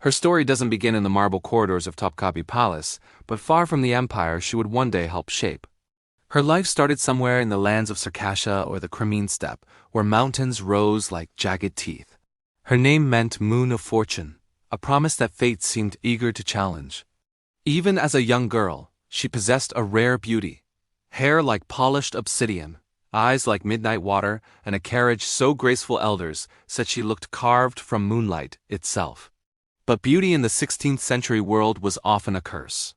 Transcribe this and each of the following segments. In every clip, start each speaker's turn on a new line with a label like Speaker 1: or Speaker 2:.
Speaker 1: Her story doesn't begin in the marble corridors of Topkapı Palace, but far from the empire she would one day help shape. Her life started somewhere in the lands of Circassia or the Crimean steppe, where mountains rose like jagged teeth. Her name meant moon of fortune, a promise that fate seemed eager to challenge. Even as a young girl, she possessed a rare beauty. Hair like polished obsidian, eyes like midnight water, and a carriage so graceful elders said she looked carved from moonlight itself. But beauty in the 16th century world was often a curse.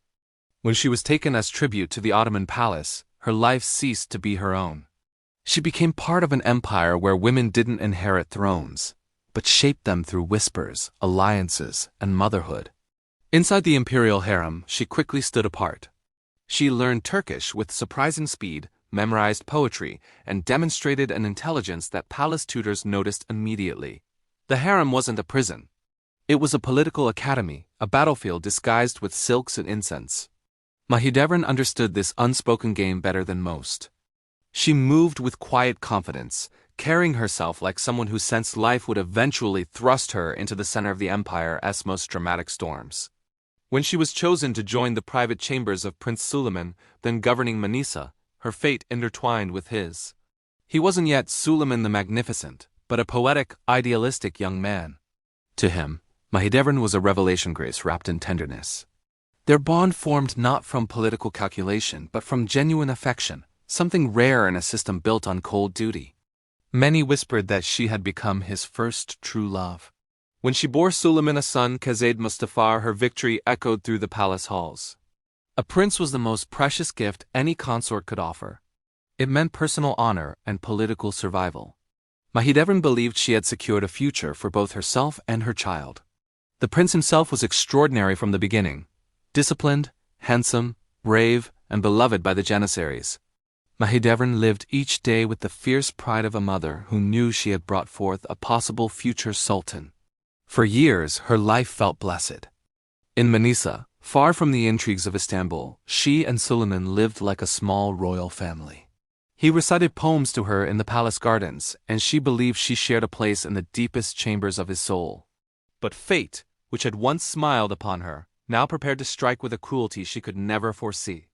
Speaker 1: When she was taken as tribute to the Ottoman palace, her life ceased to be her own. She became part of an empire where women didn't inherit thrones, but shaped them through whispers, alliances, and motherhood. Inside the imperial harem, she quickly stood apart. She learned Turkish with surprising speed, memorized poetry, and demonstrated an intelligence that palace tutors noticed immediately. The harem wasn't a prison. It was a political academy, a battlefield disguised with silks and incense. Mahidevran understood this unspoken game better than most. She moved with quiet confidence, carrying herself like someone who sensed life would eventually thrust her into the center of the empire's most dramatic storms. When she was chosen to join the private chambers of Prince Suleiman, then governing Manisa, her fate intertwined with his. He wasn't yet Suleiman the Magnificent, but a poetic, idealistic young man. To him, Mahidevran was a revelation grace wrapped in tenderness. Their bond formed not from political calculation, but from genuine affection, something rare in a system built on cold duty. Many whispered that she had become his first true love. When she bore Suleiman a son, Şehzade Mustafa, her victory echoed through the palace halls. A prince was the most precious gift any consort could offer. It meant personal honor and political survival. Mahidevran believed she had secured a future for both herself and her child. The prince himself was extraordinary from the beginning. Disciplined, handsome, brave, and beloved by the Janissaries. Mahidevran lived each day with the fierce pride of a mother who knew she had brought forth a possible future sultan. For years, her life felt blessed. In Manisa, far from the intrigues of Istanbul, she and Suleiman lived like a small royal family. He recited poems to her in the palace gardens, and she believed she shared a place in the deepest chambers of his soul. But fate, which had once smiled upon her, now prepared to strike with a cruelty she could never foresee.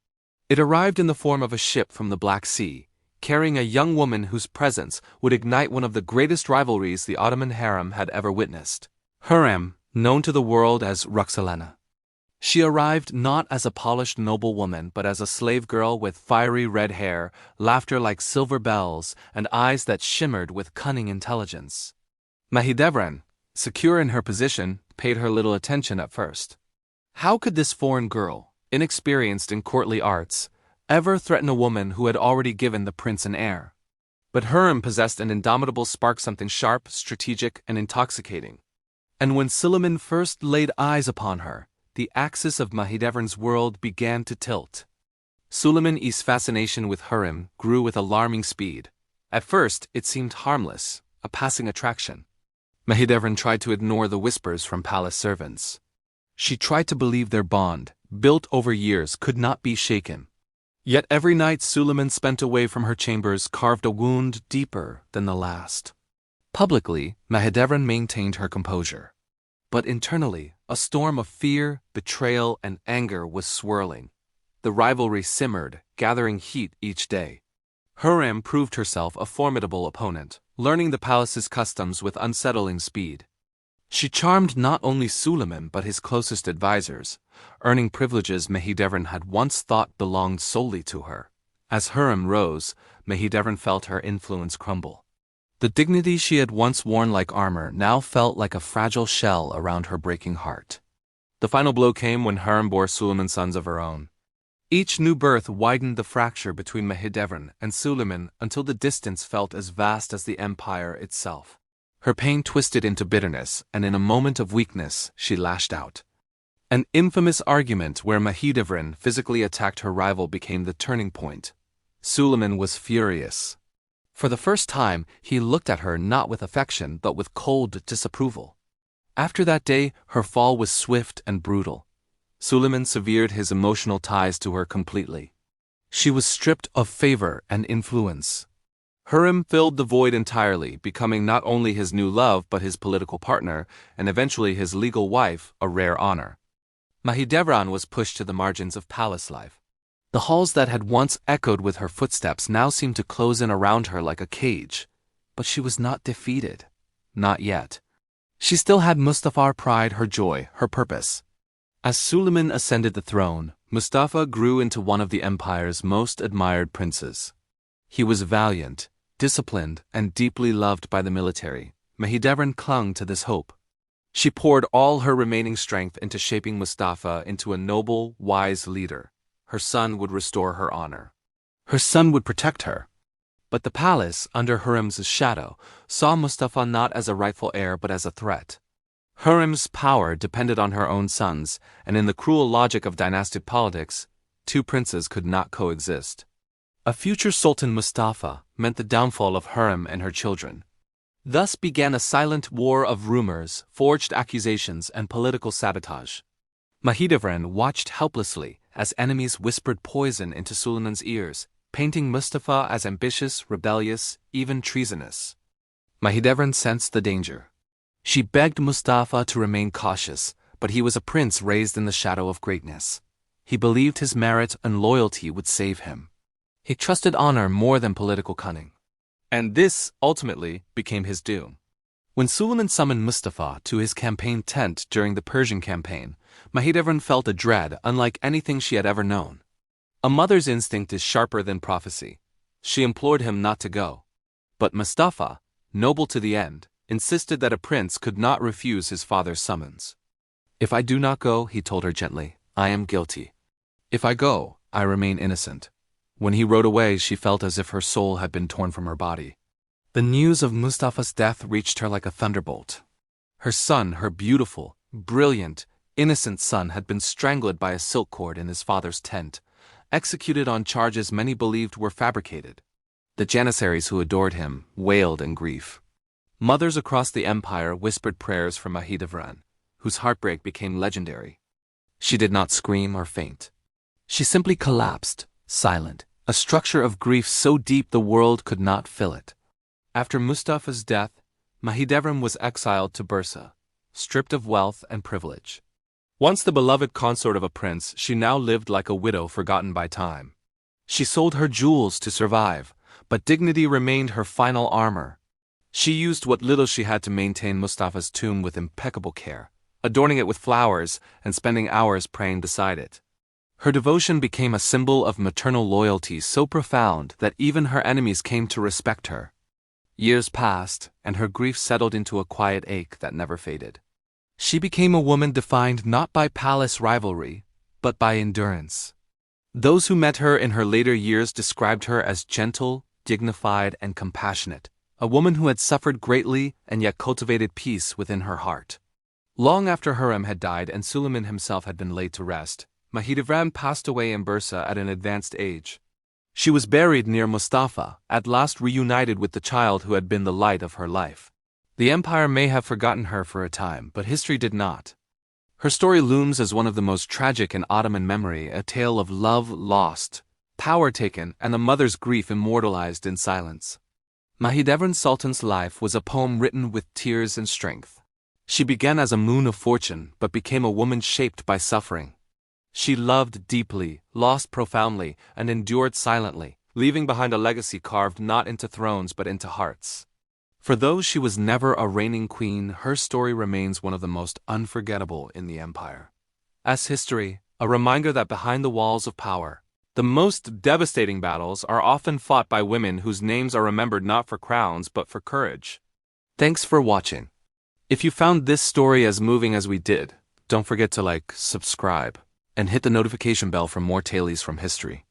Speaker 1: It arrived in the form of a ship from the Black Sea, carrying a young woman whose presence would ignite one of the greatest rivalries the Ottoman harem had ever witnessed. Hurrem, known to the world as Roxalana. She arrived not as a polished noblewoman but as a slave girl with fiery red hair, laughter like silver bells, and eyes that shimmered with cunning intelligence. Mahidevran, secure in her position, paid her little attention at first. How could this foreign girl, inexperienced in courtly arts, ever threaten a woman who had already given the prince an heir? But Hurrem possessed an indomitable spark, something sharp, strategic, and intoxicating. And when Suleiman first laid eyes upon her, the axis of Mahidevran's world began to tilt. Suleiman's fascination with Hurrem grew with alarming speed. At first, it seemed harmless, a passing attraction. Mahidevran tried to ignore the whispers from palace servants. She tried to believe their bond, built over years, could not be shaken. Yet every night Suleiman spent away from her chambers carved a wound deeper than the last. Publicly, Mahidevran maintained her composure. But internally, a storm of fear, betrayal, and anger was swirling. The rivalry simmered, gathering heat each day. Hurrem proved herself a formidable opponent, learning the palace's customs with unsettling speed. She charmed not only Suleiman but his closest advisors, earning privileges Mahidevran had once thought belonged solely to her. As Hurrem rose, Mahidevran felt her influence crumble. The dignity she had once worn like armor now felt like a fragile shell around her breaking heart. The final blow came when Hurrem bore Suleiman sons of her own. Each new birth widened the fracture between Mahidevran and Suleiman until the distance felt as vast as the empire itself. Her pain twisted into bitterness, and in a moment of weakness, she lashed out. An infamous argument where Mahidevran physically attacked her rival became the turning point. Suleiman was furious. For the first time, he looked at her not with affection but with cold disapproval. After that day, her fall was swift and brutal. Suleiman severed his emotional ties to her completely. She was stripped of favor and influence. Hurrem filled the void entirely, becoming not only his new love but his political partner, and eventually his legal wife, a rare honor. Mahidevran was pushed to the margins of palace life. The halls that had once echoed with her footsteps now seemed to close in around her like a cage. But she was not defeated. Not yet. She still had Mustafa's pride, her joy, her purpose. As Suleiman ascended the throne, Mustafa grew into one of the empire's most admired princes. He was valiant, disciplined, and deeply loved by the military. Mahidevran clung to this hope. She poured all her remaining strength into shaping Mustafa into a noble, wise leader. Her son would restore her honor. Her son would protect her. But the palace, under Hurrem's shadow, saw Mustafa not as a rightful heir but as a threat. Hurrem's power depended on her own sons, and in the cruel logic of dynastic politics, two princes could not coexist. A future Sultan Mustafa meant the downfall of Hurrem and her children. Thus began a silent war of rumors, forged accusations, and political sabotage. Mahidevran watched helplessly as enemies whispered poison into Suleiman's ears, painting Mustafa as ambitious, rebellious, even treasonous. Mahidevran sensed the danger. She begged Mustafa to remain cautious, but he was a prince raised in the shadow of greatness. He believed his merit and loyalty would save him. He trusted honor more than political cunning. And this, ultimately, became his doom. When Suleiman summoned Mustafa to his campaign tent during the Persian campaign, Mahidevran felt a dread unlike anything she had ever known. A mother's instinct is sharper than prophecy. She implored him not to go. But Mustafa, noble to the end, insisted that a prince could not refuse his father's summons. "If I do not go," he told her gently, "I am guilty. If I go, I remain innocent." When he rode away, she felt as if her soul had been torn from her body. The news of Mustafa's death reached her like a thunderbolt. Her son, her beautiful, brilliant, innocent son, had been strangled by a silk cord in his father's tent, executed on charges many believed were fabricated. The Janissaries who adored him wailed in grief. Mothers across the empire whispered prayers for Mahidevran, whose heartbreak became legendary. She did not scream or faint. She simply collapsed, silent, a structure of grief so deep the world could not fill it. After Mustafa's death, Mahidevran was exiled to Bursa, stripped of wealth and privilege. Once the beloved consort of a prince, she now lived like a widow forgotten by time. She sold her jewels to survive, but dignity remained her final armor. She used what little she had to maintain Mustafa's tomb with impeccable care, adorning it with flowers and spending hours praying beside it. Her devotion became a symbol of maternal loyalty so profound that even her enemies came to respect her. Years passed, and her grief settled into a quiet ache that never faded. She became a woman defined not by palace rivalry, but by endurance. Those who met her in her later years described her as gentle, dignified, and compassionate, a woman who had suffered greatly and yet cultivated peace within her heart. Long after Hurrem had died and Suleiman himself had been laid to rest, Mahidevran passed away in Bursa at an advanced age. She was buried near Mustafa, at last reunited with the child who had been the light of her life. The empire may have forgotten her for a time, but history did not. Her story looms as one of the most tragic in Ottoman memory, a tale of love lost, power taken, and a mother's grief immortalized in silence. Mahidevran Sultan's life was a poem written with tears and strength. She began as a moon of fortune, but became a woman shaped by suffering. She loved deeply, lost profoundly, and endured silently, leaving behind a legacy carved not into thrones but into hearts. For though she was never a reigning queen, her story remains one of the most unforgettable in the empire. As history, a reminder that behind the walls of power, the most devastating battles are often fought by women whose names are remembered not for crowns but for courage. Thanks for watching. If you found this story as moving as we did, don't forget to subscribe, and hit the notification bell for more tales from history.